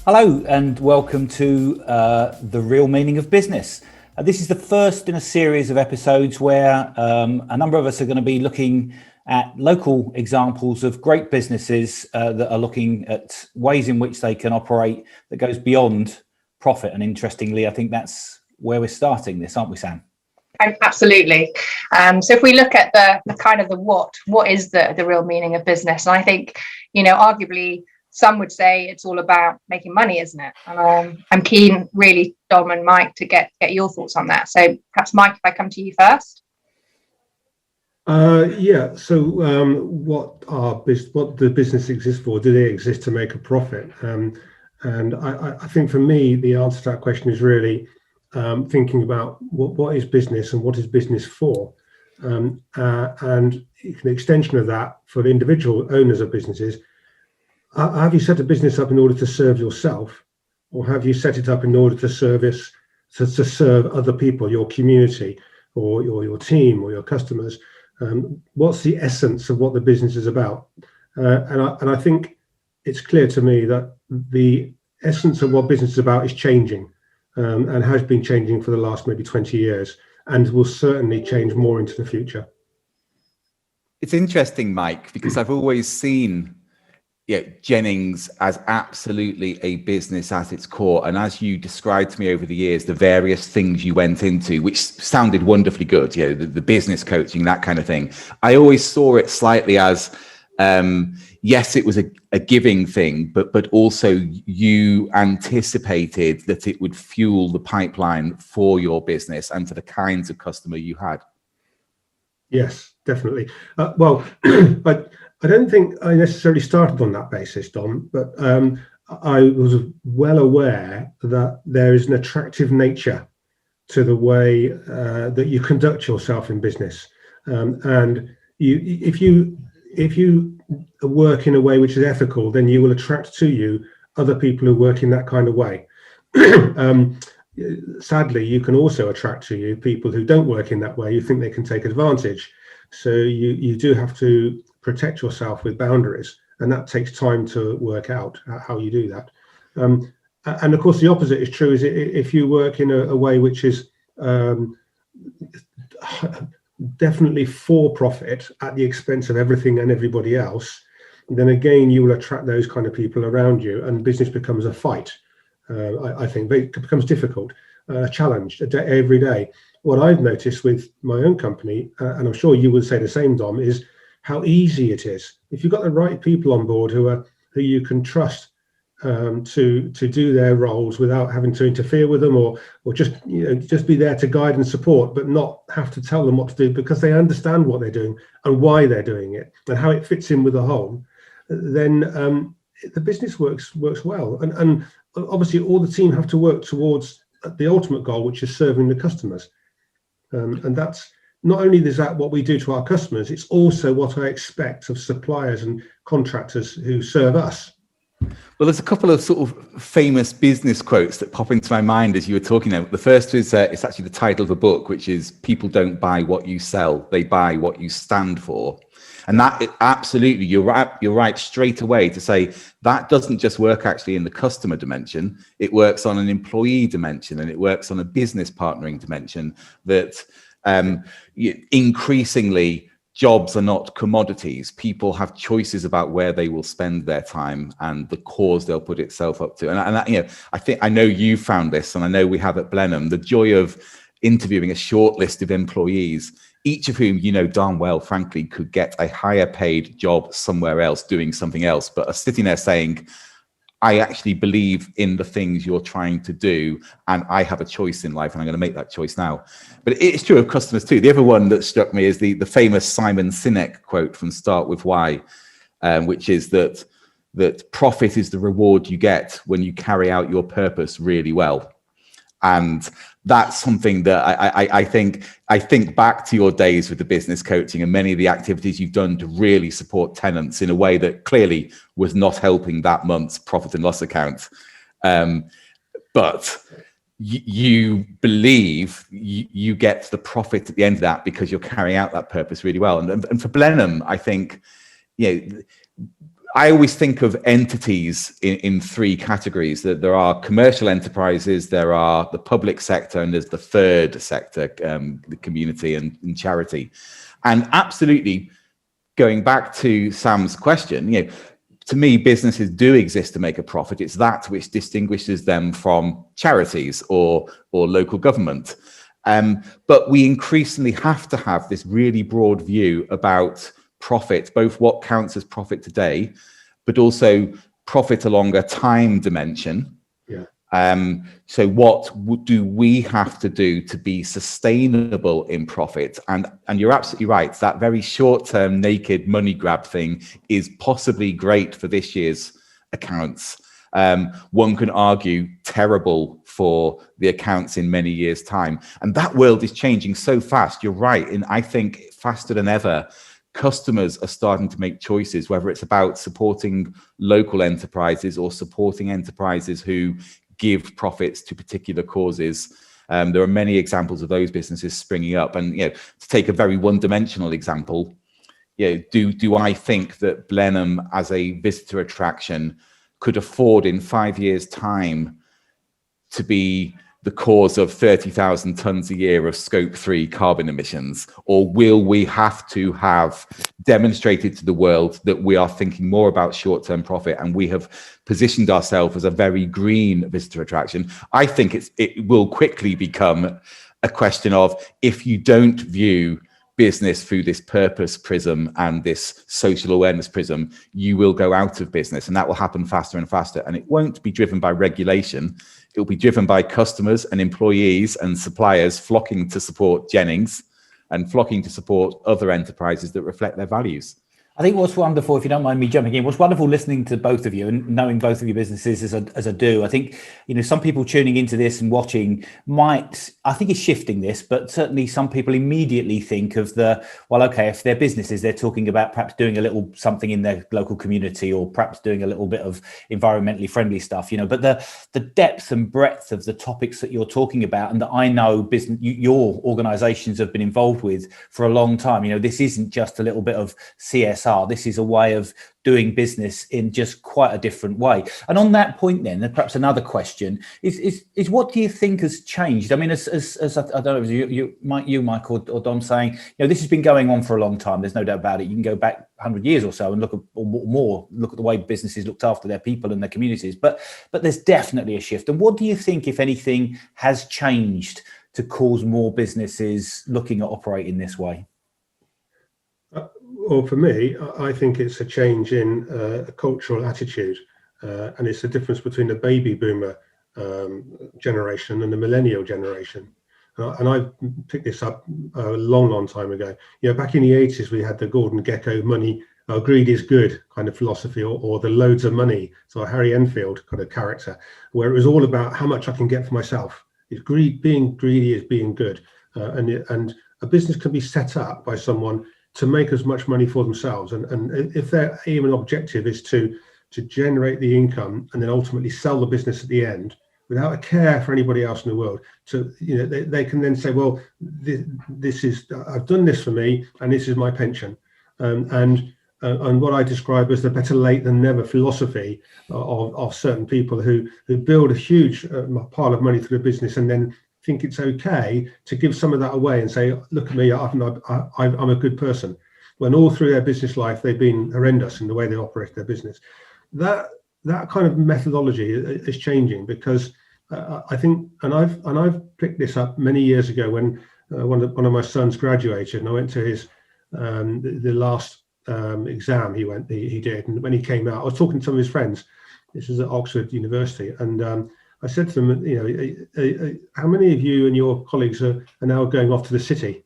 Hello and welcome to The Real Meaning of Business. This is the first in a series of episodes where a number of us are going to be looking at local examples of great businesses that are looking at ways in which they can operate that goes beyond profit. And interestingly, I think that's where we're starting this, aren't we, Sam? Absolutely. So if we look at the kind of the what is the real meaning of business? And I think, arguably, some would say it's all about making money, isn't it? And I'm keen, really, Dom and Mike, to get your thoughts on that. So perhaps, Mike, if I come to you first. So what the business exists for? Do they exist to make a profit? And I think for me, the answer to that question is really thinking about what is business and what is business for? And the extension of that for the individual owners of businesses. Have you set a business up in order to serve yourself, or have you set it up in order to serve other people, your community, or your team, or your customers? What's the essence of what the business is about? And I think it's clear to me that the essence of what business is about is changing, and has been changing for the last maybe 20 years, and will certainly change more into the future. It's interesting, Mike, because I've always seen Jennings as absolutely a business at its core. And as you described to me over the years, the various things you went into, which sounded wonderfully good, the business coaching, that kind of thing. I always saw it slightly as, yes, it was a giving thing, but also you anticipated that it would fuel the pipeline for your business and for the kinds of customer you had. Yes, definitely. I don't think I necessarily started on that basis, Dom, but I was well aware that there is an attractive nature to the way that you conduct yourself in business. And if you work in a way which is ethical, then you will attract to you other people who work in that kind of way. Sadly, you can also attract to you people who don't work in that way. You think they can take advantage. So you do have to protect yourself with boundaries, and that takes time to work out how you do that. And of course, the opposite is true. Is if you work in a way which is definitely for profit at the expense of everything and everybody else, then again you will attract those kind of people around you, and business becomes a fight. I think it becomes difficult, challenged every day. What I've noticed with my own company, and I'm sure you would say the same, Dom, is how easy it is if you've got the right people on board who you can trust to do their roles without having to interfere with them, or just be there to guide and support, but not have to tell them what to do, because they understand what they're doing and why they're doing it and how it fits in with the whole. Then the business works well, and obviously all the team have to work towards the ultimate goal, which is serving the customers. And that's not only is that what we do to our customers, it's also what I expect of suppliers and contractors who serve us. Well, there's a couple of sort of famous business quotes that pop into my mind as you were talking there. The first is it's actually the title of a book, which is "People don't buy what you sell; they buy what you stand for." And that absolutely, you're right straight away to say that doesn't just work actually in the customer dimension. It works on an employee dimension, and it works on a business partnering dimension. That increasingly, jobs are not commodities. People have choices about where they will spend their time and the cause they'll put itself up to. And I know you found this, and I know we have at Blenheim, the joy of interviewing a short list of employees, each of whom, darn well, frankly, could get a higher paid job somewhere else doing something else, but are sitting there saying, I actually believe in the things you're trying to do, and I have a choice in life, and I'm going to make that choice now. But it's true of customers too. The other one that struck me is the famous Simon Sinek quote from Start With Why, which is that profit is the reward you get when you carry out your purpose really well. And that's something that I think back to your days with the business coaching and many of the activities you've done to really support tenants in a way that clearly was not helping that month's profit and loss account. But you believe you get the profit at the end of that because you're carrying out that purpose really well. And for Blenheim, I think, I always think of entities in three categories. That there are commercial enterprises, there are the public sector, and there's the third sector, the community and charity. And absolutely, going back to Sam's question, to me, businesses do exist to make a profit. It's that which distinguishes them from charities or local government. But we increasingly have to have this really broad view about profit, both what counts as profit today, but also profit along a time dimension. So what do we have to do to be sustainable in profit? And you're absolutely right, that very short-term naked money grab thing is possibly great for this year's accounts. One can argue terrible for the accounts in many years' time. And that world is changing so fast. You're right. And I think faster than ever, customers are starting to make choices, whether it's about supporting local enterprises or supporting enterprises who give profits to particular causes. There are many examples of those businesses springing up. And to take a very one-dimensional example, do I think that Blenheim as a visitor attraction could afford in 5 years' time to be the cause of 30,000 tons a year of scope 3 carbon emissions? Or will we have to have demonstrated to the world that we are thinking more about short-term profit and we have positioned ourselves as a very green visitor attraction? I think it will quickly become a question of, if you don't view business through this purpose prism and this social awareness prism, you will go out of business, and that will happen faster and faster. And it won't be driven by regulation. It will be driven by customers and employees and suppliers flocking to support Jennings and flocking to support other enterprises that reflect their values. I think what's wonderful, if you don't mind me jumping in, what's wonderful listening to both of you and knowing both of your businesses as I do, I think, some people tuning into this and watching I think it's shifting this, but certainly some people immediately think of if they're businesses, they're talking about perhaps doing a little something in their local community or perhaps doing a little bit of environmentally friendly stuff, but the depth and breadth of the topics that you're talking about and that I know your organizations have been involved with for a long time, this isn't just a little bit of CSR. This is a way of doing business in just quite a different way. And on that point then, and perhaps another question is what do you think has changed? I mean, as I don't know, you Mike or Dom saying, this has been going on for a long time. There's no doubt about it. You can go back 100 years or so and look at the way businesses looked after their people and their communities. But there's definitely a shift. And what do you think, if anything, has changed to cause more businesses looking at operating this way? Well, for me, I think it's a change in a cultural attitude, and it's the difference between the baby boomer generation and the millennial generation. And I picked this up a long time ago. Back in the 80s, we had the Gordon Gekko money, greed is good kind of philosophy, or the loads of money, so a Harry Enfield kind of character, where it was all about how much I can get for myself. It's being greedy is being good, and a business can be set up by someone to make as much money for themselves, and if their aim and objective is to generate the income and then ultimately sell the business at the end without a care for anybody else in the world, they can then say, well, this is, I've done this for me and this is my pension, and what I describe as the better late than never philosophy of certain people who build a huge pile of money through the business and then think it's okay to give some of that away and say, look at me, I'm a good person, when all through their business life they've been horrendous in the way they operate their business. That kind of methodology is changing, because I think, and I've picked this up many years ago when one of my sons graduated, and I went to his the last exam he did, and when he came out, I was talking to some of his friends. This was at Oxford University, and I said to them, how many of you and your colleagues are now going off to the city?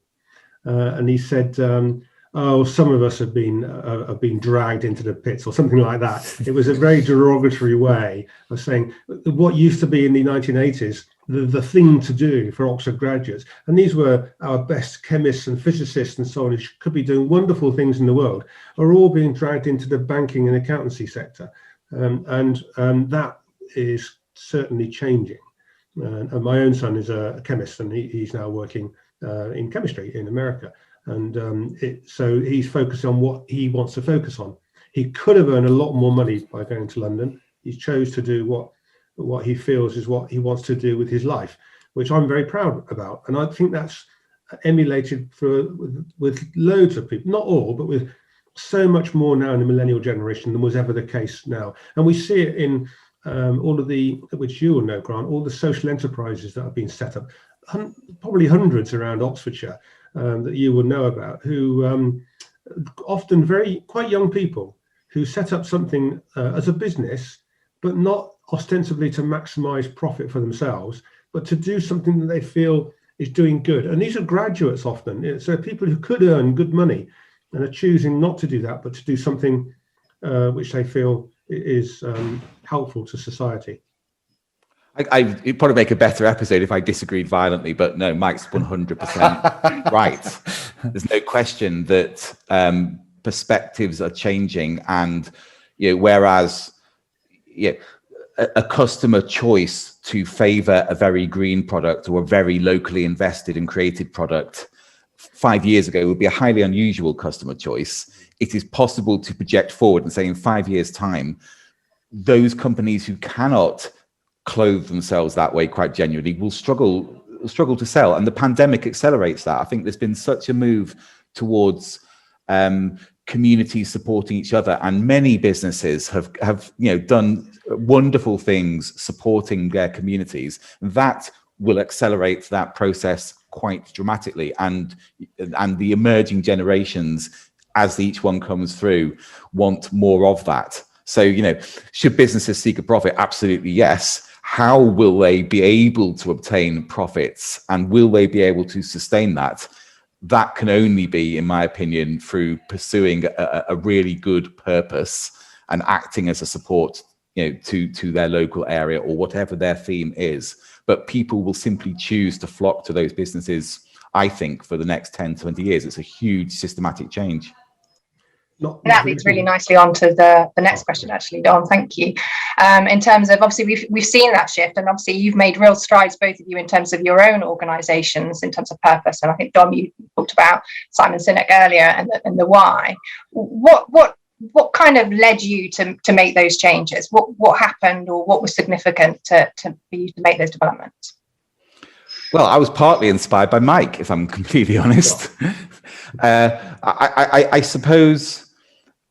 And he said, some of us have been dragged into the pits, or something like that. It was a very derogatory way of saying what used to be in the 1980s the thing to do for Oxford graduates. And these were our best chemists and physicists and so on, who could be doing wonderful things in the world, are all being dragged into the banking and accountancy sector. And that is certainly changing. And my own son is a chemist, and he's now working in chemistry in America. And so he's focused on what he wants to focus on. He could have earned a lot more money by going to London. He chose to do what he feels is what he wants to do with his life, which I'm very proud about. And I think that's emulated with loads of people, not all, but with so much more now in the millennial generation than was ever the case now. And we see it in all of the, which you will know, Grant, all the social enterprises that have been set up, probably hundreds around Oxfordshire that you will know about, who often quite young people who set up something as a business, but not ostensibly to maximize profit for themselves, but to do something that they feel is doing good. And these are graduates often, so people who could earn good money and are choosing not to do that, but to do something which they feel is helpful to society. It'd probably make a better episode if I disagreed violently, but no, Mike's 100% right. There's no question that perspectives are changing, and whereas a customer choice to favour a very green product or a very locally invested and created product 5 years ago would be a highly unusual customer choice. It is possible to project forward and say in 5 years' time, those companies who cannot clothe themselves that way quite genuinely will struggle to sell. And the pandemic accelerates that. I think there's been such a move towards communities supporting each other, and many businesses have done wonderful things supporting their communities. That will accelerate that process quite dramatically, and the emerging generations, as each one comes through, want more of that. So should businesses seek a profit? Absolutely yes. How will they be able to obtain profits, and will they be able to sustain that? That can only be, in my opinion, through pursuing a really good purpose and acting as a support, to their local area or whatever their theme is. But people will simply choose to flock to those businesses, I think, for the next 10, 20 years. It's a huge systematic change. That leads really nicely on to the next question, actually, Dom. Thank you. In terms of, obviously, we've seen that shift, and obviously you've made real strides, both of you, in terms of your own organisations, in terms of purpose. And I think, Dom, you talked about Simon Sinek earlier and the why. What kind of led you to make those changes? What happened, or what was significant for you to make those developments? Well, I was partly inspired by Mike, if I'm completely honest. I suppose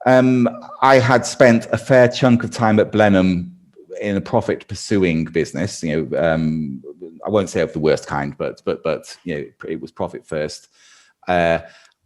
I had spent a fair chunk of time at Blenheim in a profit pursuing business. I won't say of the worst kind, but it was profit first.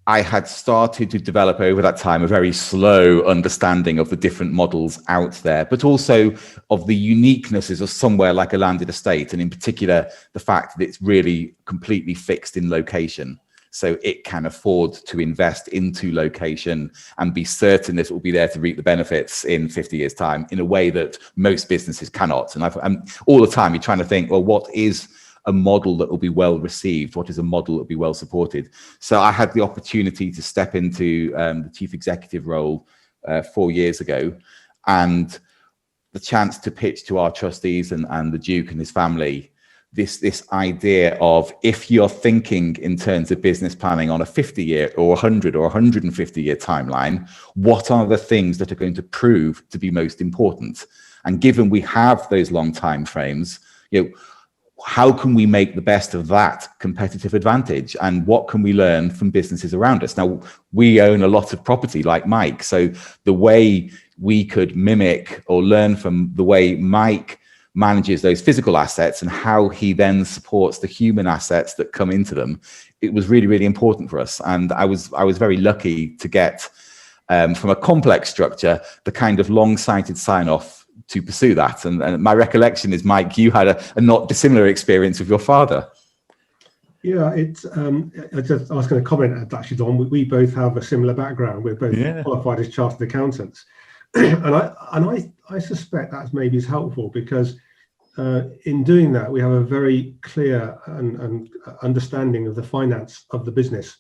I had started to develop over that time a very slow understanding of the different models out there, but also of the uniquenesses of somewhere like a landed estate, and in particular, the fact that it's really completely fixed in location. So it can afford to invest into location and be certain that it will be there to reap the benefits in 50 years' time in a way that most businesses cannot. And I'm all the time, you're trying to think, well, what is a model that will be well received? What is a model that will be well supported? So I had the opportunity to step into the chief executive role 4 years ago, and the chance to pitch to our trustees and the Duke and his family this idea of, if you're thinking in terms of business planning on a 50-year or 100 or 150-year timeline, what are the things that are going to prove to be most important? And given we have those long time frames, how can we make the best of that competitive advantage, and what can we learn from businesses around us? Now, we own a lot of property like Mike, so the way we could mimic or learn from the way Mike manages those physical assets and how he then supports the human assets that come into them, it was really, really important for us. And I was very lucky to get from a complex structure the kind of long-sighted sign-off to pursue that. And my recollection is, Mike, you had a not dissimilar experience with your father. Yeah, I was going to comment actually, Don. We both have a similar background. We're both qualified as chartered accountants, and I suspect that maybe is helpful, because in doing that we have a very clear and understanding of the finance of the business.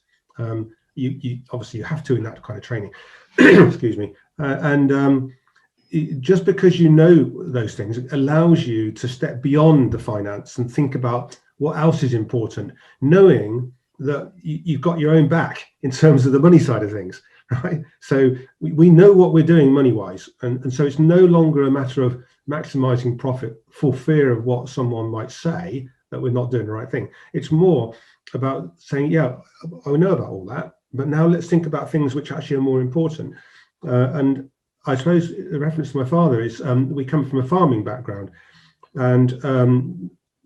You obviously you have to in that kind of training. Excuse me, just because you know those things, it allows you to step beyond the finance and think about what else is important, knowing that you've got your own back in terms of the money side of things. right? So we know what we're doing money-wise. And so it's no longer a matter of maximizing profit for fear of what someone might say that we're not doing the right thing. It's more about saying, yeah, I know about all that, but now let's think about things which actually are more important. And I suppose the reference to my father is we come from a farming background, and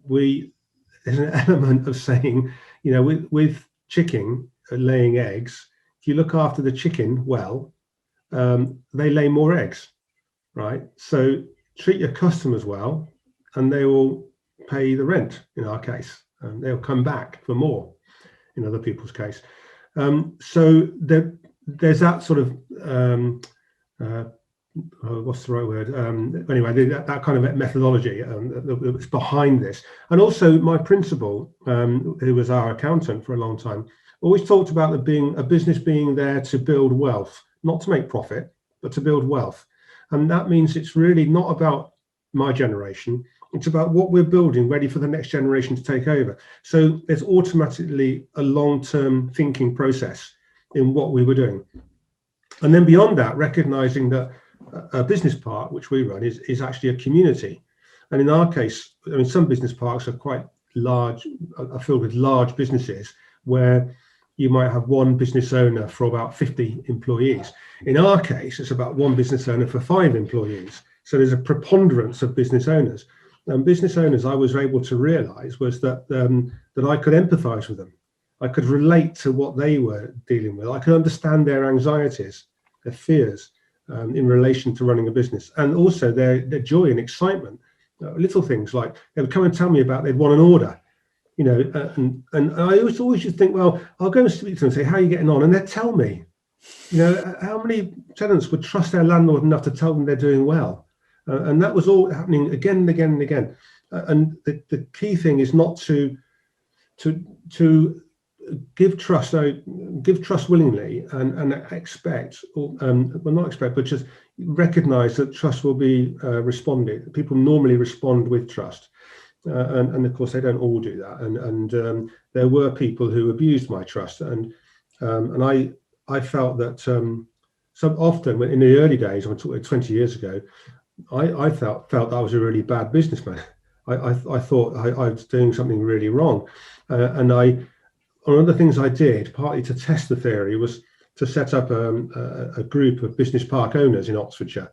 there's an element of saying, you know, with chicken laying eggs, if you look after the chicken well, they lay more eggs, right? So treat your customers well, and they will pay the rent in our case, and they'll come back for more in other people's case. So there's that sort of what's the right word? Anyway, that kind of methodology that's behind this. And also my principal, who was our accountant for a long time, always talked about a business being there to build wealth, not to make profit, but to build wealth. And that means it's really not about my generation. It's about what we're building ready for the next generation to take over. So there's automatically a long-term thinking process in what we were doing. And then beyond that, recognizing that a business park, which we run, is actually a community. And in our case, I mean, some business parks are quite large, are filled with large businesses where you might have one business owner for about 50 employees. In our case, it's about one business owner for 5 employees. So there's a preponderance of business owners. And business owners, I was able to realize was that I could empathize with them. I could relate to what they were dealing with. I could understand their anxieties, their fears in relation to running a business, and also their joy and excitement. Little things like they would come and tell me about they'd won an order, you know, and I always just think, well, I'll go and speak to them and say, how are you getting on? And they'd tell me, you know, how many tenants would trust their landlord enough to tell them they're doing well? And that was all happening again and again and again. And the key thing is not to give trust willingly and expect, or well, not expect, but just recognize that trust will be responded. People normally respond with trust. And of course, they don't all do that. And there were people who abused my trust. And I felt that so often in the early days, I'm talking 20 years ago, I felt I was a really bad businessman. I thought I was doing something really wrong. And one of the things I did, partly to test the theory, was to set up a group of business park owners in Oxfordshire,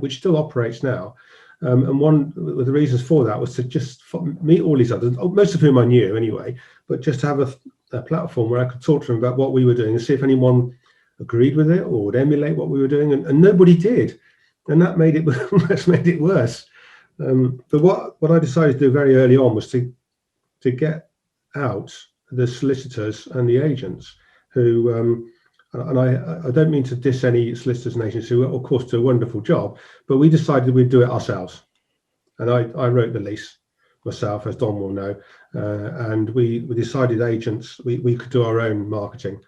which still operates now. And one of the reasons for that was to just meet all these others, most of whom I knew anyway, but just to have a platform where I could talk to them about what we were doing and see if anyone agreed with it or would emulate what we were doing. And nobody did. And that made it worse. But what I decided to do very early on was to get out the solicitors and the agents who, and I don't mean to diss any solicitors and agents who, of course, do a wonderful job, but we decided we'd do it ourselves. And I wrote the lease myself, as Don will know, and we decided agents, we could do our own marketing.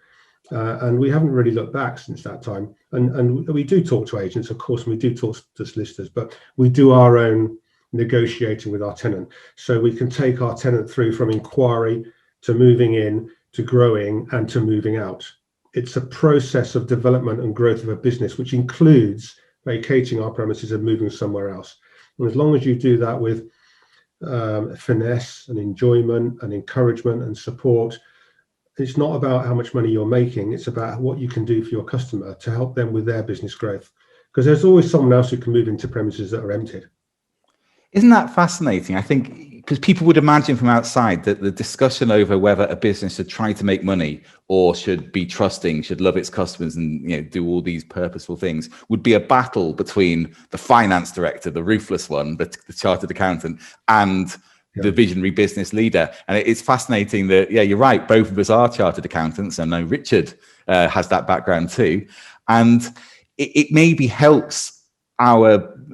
And we haven't really looked back since that time. And we do talk to agents, of course, and we do talk to solicitors, but we do our own negotiating with our tenant. So we can take our tenant through from inquiry to moving in, to growing, and to moving out. It's a process of development and growth of a business, which includes vacating our premises and moving somewhere else. And as long as you do that with finesse and enjoyment and encouragement and support, it's not about how much money you're making, it's about what you can do for your customer to help them with their business growth. Because there's always someone else who can move into premises that are emptied. Isn't that fascinating? I think because people would imagine from outside that the discussion over whether a business should try to make money or should be trusting, should love its customers and do all these purposeful things would be a battle between the finance director, the ruthless one, the chartered accountant, and the visionary business leader. And it's fascinating that, yeah, you're right, both of us are chartered accountants. I know Richard has that background too. And it maybe helps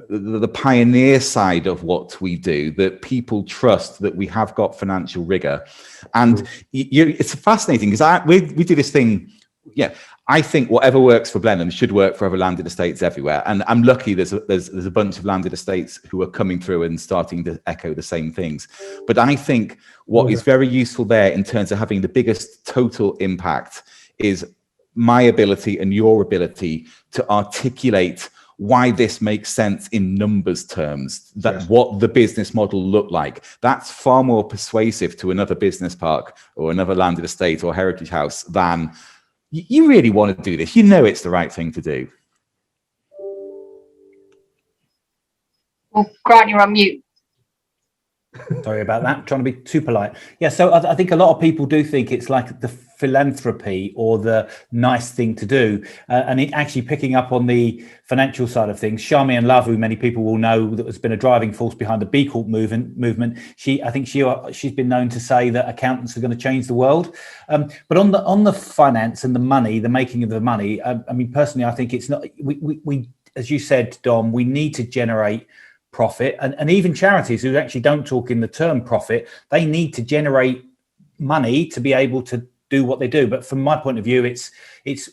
the pioneer side of what we do, that people trust that we have got financial rigor. And it's fascinating because we do this thing. Yeah, I think whatever works for Blenheim should work for other landed estates everywhere. And I'm lucky there's a bunch of landed estates who are coming through and starting to echo the same things. But I think what is very useful there in terms of having the biggest total impact is my ability and your ability to articulate why this makes sense in numbers terms, that what the business model looked like, that's far more persuasive to another business park or another landed estate or heritage house than you really want to do this. You know it's the right thing to do. Well, Grant, you're on mute. Sorry about that. Trying to be too polite. Yeah, so I think a lot of people do think it's like the philanthropy or the nice thing to do. And it actually picking up on the financial side of things, Charmian Love, who many people will know that has been a driving force behind the B Corp movement. She's been known to say that accountants are going to change the world. But on the finance and the money, the making of the money, I mean, personally, I think it's not, we as you said, Dom, we need to generate profit, and even charities who actually don't talk in the term profit, they need to generate money to be able to do what they do. But from my point of view, it's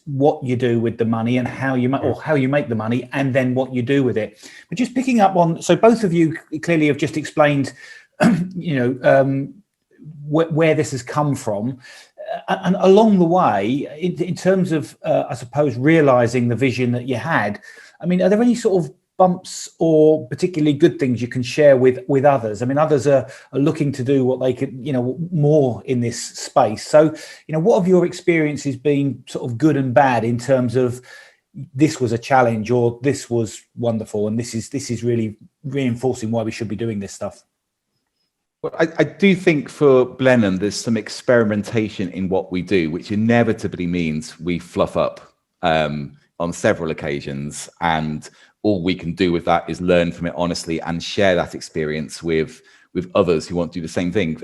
what you do with the money and how you make the money, and then what you do with it. But just picking up on, so both of you clearly have just explained, where this has come from, and along the way, in terms of, I suppose, realizing the vision that you had. I mean, are there any sort of bumps or particularly good things you can share with others? I mean, others are looking to do what they could, more in this space. So, what have your experiences been sort of good and bad in terms of this was a challenge or this was wonderful and this is really reinforcing why we should be doing this stuff? Well, I do think for Blenheim, there's some experimentation in what we do, which inevitably means we fluff up on several occasions, and all we can do with that is learn from it honestly and share that experience with others who want to do the same thing.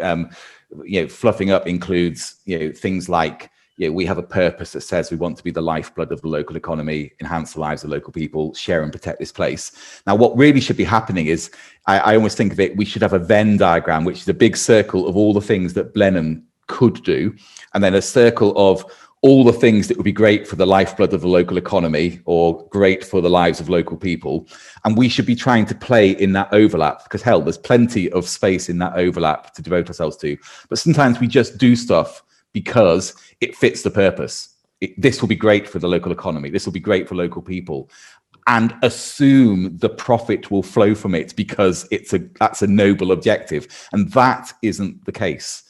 Fluffing up includes things like we have a purpose that says we want to be the lifeblood of the local economy, enhance the lives of local people, share and protect this place. Now, what really should be happening is I almost think of it, we should have a Venn diagram, which is a big circle of all the things that Blenheim could do, and then a circle of all the things that would be great for the lifeblood of the local economy or great for the lives of local people. And we should be trying to play in that overlap, because hell, there's plenty of space in that overlap to devote ourselves to. But sometimes we just do stuff because it fits the purpose. This will be great for the local economy. This will be great for local people. And assume the profit will flow from it because that's a noble objective. And that isn't the case.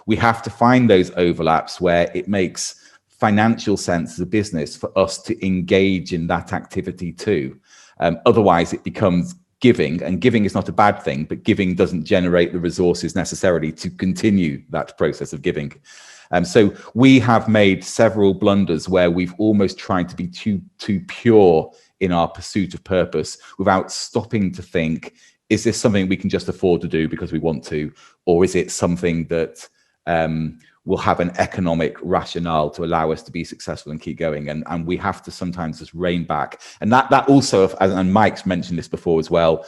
We have to find those overlaps where it makes financial sense as a business for us to engage in that activity too. Otherwise, it becomes giving, and giving is not a bad thing, but giving doesn't generate the resources necessarily to continue that process of giving. So we have made several blunders where we've almost tried to be too pure in our pursuit of purpose without stopping to think, is this something we can just afford to do because we want to, or is it something that will have an economic rationale to allow us to be successful and keep going? And we have to sometimes just rein back. And that also, and Mike's mentioned this before as well,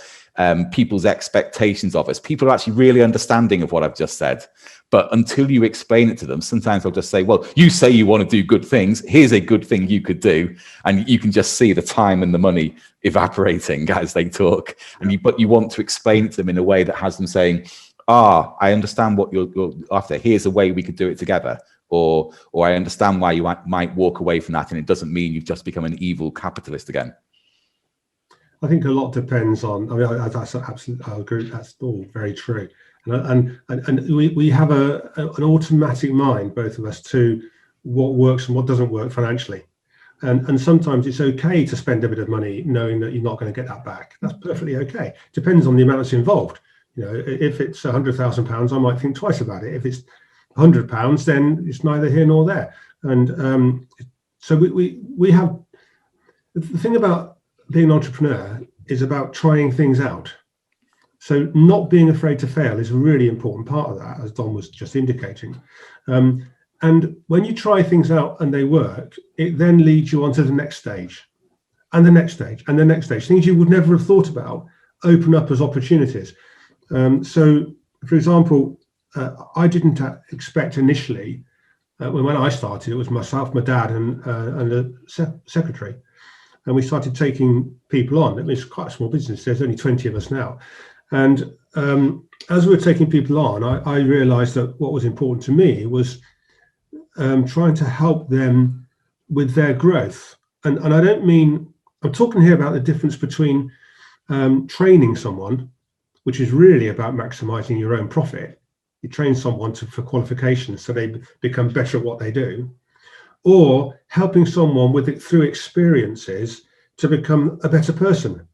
people's expectations of us. People are actually really understanding of what I've just said. But until you explain it to them, sometimes they'll just say, well, you say you want to do good things. Here's a good thing you could do. And you can just see the time and the money evaporating as they talk. But you want to explain it to them in a way that has them saying, I understand what you're after. Here's a way we could do it together. Or I understand why you might walk away from that. And it doesn't mean you've just become an evil capitalist again. I think a lot depends on, that's absolutely, I agree, that's all very true. And we have an automatic mind, both of us, to what works and what doesn't work financially. And sometimes it's okay to spend a bit of money knowing that you're not going to get that back. That's perfectly okay. Depends on the amount that's involved. If it's £100,000, I might think twice about it. If it's £100, then it's neither here nor there. And so we have, the thing about being an entrepreneur is about trying things out. So not being afraid to fail is a really important part of that, as Don was just indicating. And when you try things out and they work, it then leads you on to the next stage, and the next stage, and the next stage. Things you would never have thought about open up as opportunities. So, for example, I didn't expect initially, when I started, it was myself, my dad, and a secretary. And we started taking people on. I mean, it's quite a small business. There's only 20 of us now. And as we were taking people on, I realized that what was important to me was trying to help them with their growth. And I don't mean, I'm talking here about the difference between training someone, which is really about maximizing your own profit. You train someone for qualifications so they become better at what they do, or helping someone with it through experiences to become a better person.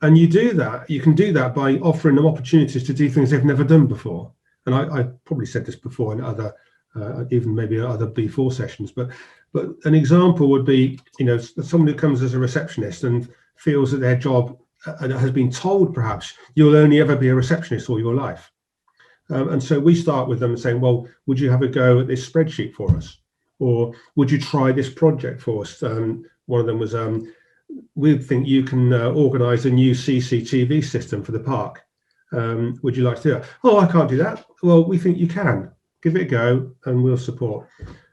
And you can do that by offering them opportunities to do things they've never done before. And I probably said this before in other, even maybe other B4 sessions, but an example would be, someone who comes as a receptionist and feels that their job has been told perhaps you'll only ever be a receptionist all your life. And so we start with them saying, well, would you have a go at this spreadsheet for us? Or would you try this project for us? One of them was, we think you can organise a new CCTV system for the park. Would you like to do that? Oh, I can't do that. Well, we think you can. Give it a go and we'll support.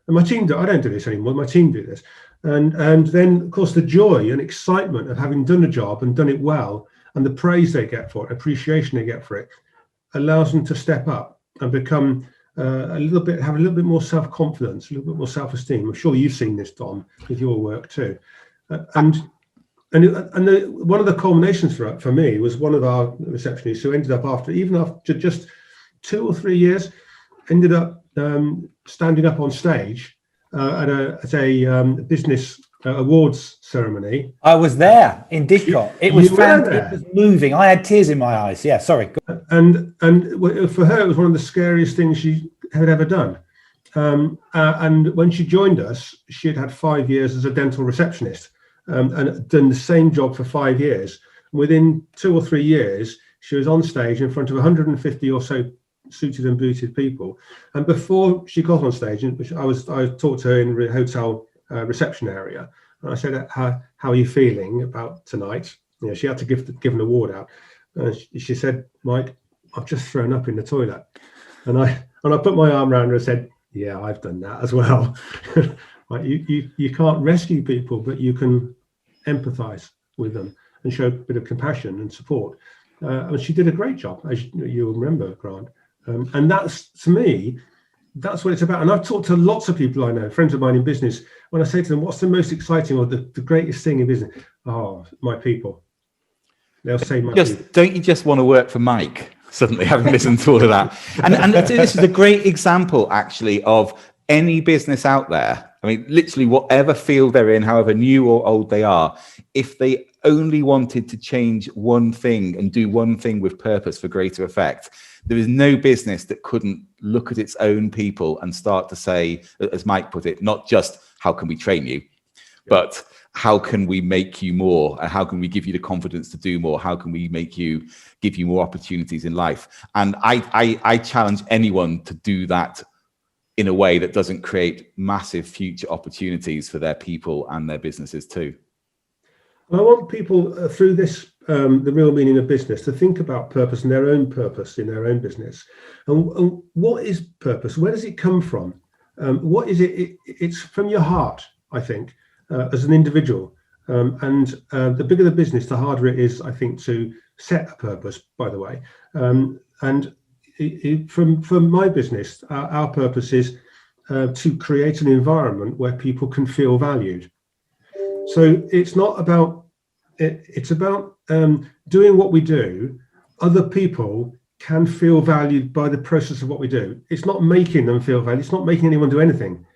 And my team I don't do this anymore. My team do this. And then, of course, the joy and excitement of having done a job and done it well, and the praise they get for it, appreciation they get for it, allows them to step up and become have a little bit more self-confidence, a little bit more self-esteem. I'm sure you've seen this, Dom, with your work too. And one of the culminations for me was one of our receptionists who ended up after just 2 or 3 years, ended up standing up on stage at a business awards ceremony. I was there in Didcot. It was fantastic. It was moving. I had tears in my eyes. Yeah, sorry. And for her, it was one of the scariest things she had ever done. And when she joined us, she had 5 years as a dental receptionist and done the same job for 5 years. Within 2 or 3 years, she was on stage in front of 150 or so suited and booted people. And before she got on stage, I talked to her in the hotel reception area, and I said, how are you feeling about tonight? She had to give an award out. She said, Mike, I've just thrown up in the toilet. And I put my arm around her and said, yeah, I've done that as well. Like you can't rescue people, but you can empathize with them and show a bit of compassion and support. And she did a great job, as you'll remember, Grant. And that's, to me, that's what it's about. And I've talked to lots of people I know, friends of mine in business. When I say to them, what's the most exciting or the greatest thing in business? Oh, my people. They'll say my people. Don't you just want to work for Mike? Suddenly, having listened to all of that. And this is a great example, actually, of any business out there. I mean, literally, whatever field they're in, however new or old they are, if they only wanted to change one thing and do one thing with purpose for greater effect, there is no business that couldn't look at its own people and start to say, as Mike put it, not just how can we train you, but how can we make you more, and how can we give you the confidence to do more? How can we give you more opportunities in life? And I challenge anyone to do that in a way that doesn't create massive future opportunities for their people and their businesses too. I want people through this, the real meaning of business, to think about purpose and their own purpose in their own business. And what is purpose? Where does it come from? What is it? It's from your heart, I think, as an individual. And the bigger the business, the harder it is, I think, to set a purpose, by the way. And from my business, our purpose is to create an environment where people can feel valued. So it's not about, it's about doing what we do. Other people can feel valued by the process of what we do. It's not making them feel valued. It's not making anyone do anything.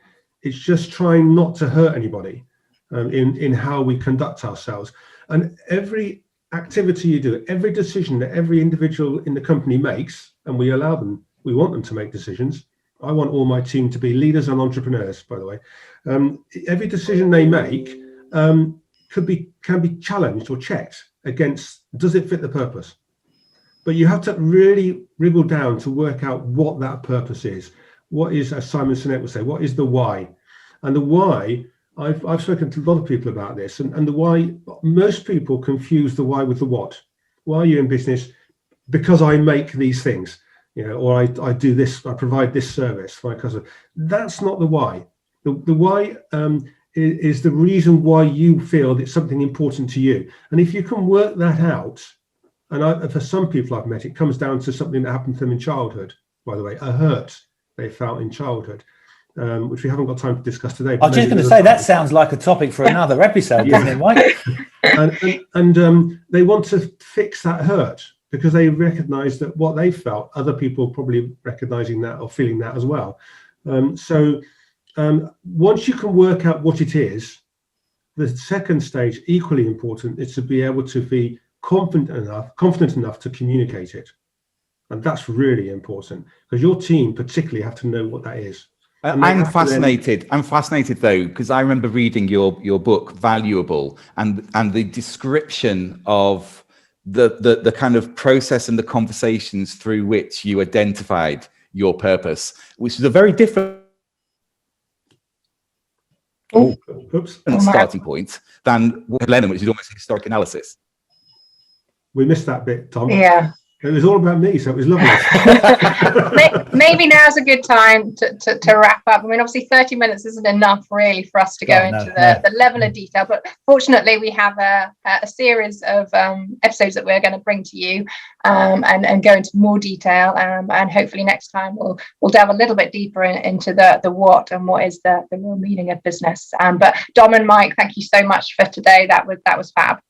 It's just trying not to hurt anybody in how we conduct ourselves. And every activity you do, every decision that every individual in the company makes, and we want them to make decisions. I want all my team to be leaders and entrepreneurs, by the way. Every decision they make can be challenged or checked against, does it fit the purpose? But you have to really wriggle down to work out what that purpose is. What is, as Simon Sinek would say, what is the why? And the why, I've spoken to a lot of people about this, and the why, most people confuse the why with the what. Why are you in business? Because I make these things, or I do this, I provide this service for my customer. That's not the why. The why is the reason why you feel that it's something important to you. And if you can work that out, and for some people I've met, it comes down to something that happened to them in childhood, by the way, a hurt they felt in childhood. which we haven't got time to discuss today. I was just going to say that sounds like a topic for another episode, doesn't it, Mike? And they want to fix that hurt because they recognise that what they felt, other people probably recognising that or feeling that as well. So once you can work out what it is, the second stage, equally important, is to be able to be confident enough to communicate it. And that's really important because your team particularly have to know what that is. I'm fascinated though, because I remember reading your book, Valuable, and the description of the kind of process and the conversations through which you identified your purpose, which is a very different starting point than Lennon, which is almost historic analysis. We missed that bit, Tom. Yeah. It was all about me, so it was lovely. Maybe now's a good time to wrap up. I mean, obviously 30 minutes isn't enough really for us to go into the level of detail, but fortunately we have a series of episodes that we're going to bring to you and go into more detail, and hopefully next time we'll delve a little bit deeper into the what and what is the real meaning of business. But Dom and Mike, thank you so much for today. That was fab.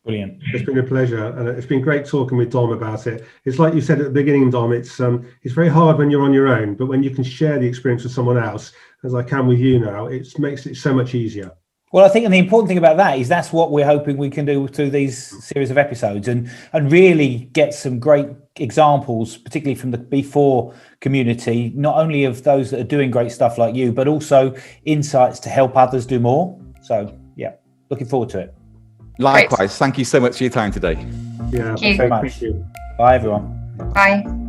Brilliant. It's been a pleasure, and it's been great talking with Dom about it. It's like you said at the beginning, Dom, it's very hard when you're on your own, but when you can share the experience with someone else, as I can with you now, it makes it so much easier. Well, I think, and the important thing about that is that's what we're hoping we can do through these series of episodes, and really get some great examples, particularly from the B4 community, not only of those that are doing great stuff like you, but also insights to help others do more. So, yeah, looking forward to it. Likewise. Thank you so much for your time today. Yeah, thank you very much. Thank you. Bye, everyone. Bye.